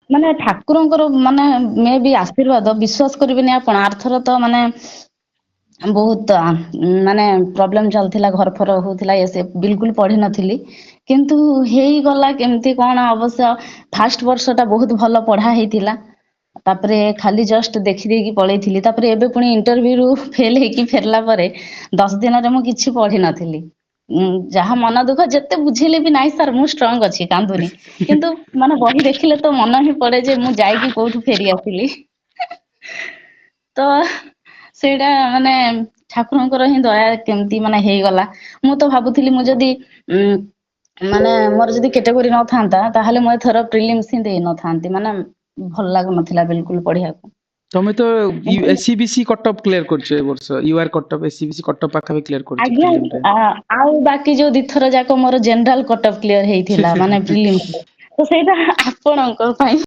ମାନେ ଠାକୁରଙ୍କର ମାନେ ମେ ବି ଆଶୀର୍ବାଦ ବିଶ୍ୱାସ କରିବେନି ଆପଣ ଆରଥର ତ ମାନେ ବହୁତ ମାନେ ପ୍ରୋବ୍ଲେମ ଚାଲିଥିଲା ଘର ଫର ହଉଥିଲା ଇଏ ସେ ବିଲକୁଲ ପଢି ନଥିଲି କିନ୍ତୁ ହେଇଗଲା କେମିତି କଣ ଅବଶ୍ୟ ଫାଷ୍ଟ ବର୍ଷ ଟା ବହୁତ ଭଲ ପଢା ହେଇଥିଲା। ତାପରେ ଖାଲି ଜଷ୍ଟ ଦେଖିଦେଇକି ପଳେଇଥିଲି ତାପରେ ଏବେ ପୁଣି ଇଣ୍ଟରଭ୍ୟୁରୁ ଫେଲ ହେଇକି ଫେରିଲା ପରେ 10 ଦିନରେ ମୁଁ କିଛି ପଢିନଥିଲି। ଯାହା ମନ ଦୁଃଖ ଯେତେ ବୁଝେଇଲେ ବି ନାହିଁ ସାର୍ ମୁଁ ଷ୍ଟ୍ରଙ୍ଗ ଅଛି କାନ୍ଦୁନି କିନ୍ତୁ ମାନେ ବହି ଦେଖିଲେ ତ ମନ ହିଁ ପଡେ ଯେ ମୁଁ ଯାଇକି କୋଉଠୁ ଫେରି ଆସିଲି। ତ ସେଇଟା ମାନେ ଠାକୁରଙ୍କର ହିଁ ଦୟା କେମିତି ମାନେ ହେଇଗଲା ମୁଁ ତ ଭାବୁଥିଲି ମୁଁ ଯଦି ମାନେ ମୋର ଯଦି କେଟେଗୋରୀ ନଥାନ୍ତା ତାହେଲେ ମୁଁ ଏଥର ପ୍ରିଲିମ୍ସ ହିଁ ଦେଇନଥାନ୍ତି ମାନେ ଭଲ ଲାଗୁନଥିଲା ବିଲକୁଲ ପଢିବାକୁ। ତମେ ତ କିନ୍ତୁ SEBC cutoff clear କରିଛ ଏ ବର୍ଷ U R cutoff SEBC cutoff ପାଖାପାଖି କ୍ଲିୟର କରିଛ ଆଜ୍ଞା ପ୍ରିଲିମ୍ ରେ। ଆଉ ବାକି ଯୋଉ ଦିଥର ଯାକ ମୋର ଜେନେରାଲ କଟଅଫ୍ କ୍ଲିୟର ହେଇଥିଲା ମାନେ ପ୍ରିଲିମ୍ସରେ ତ ସେଇଟା ଆପଣଙ୍କ ପାଇଁ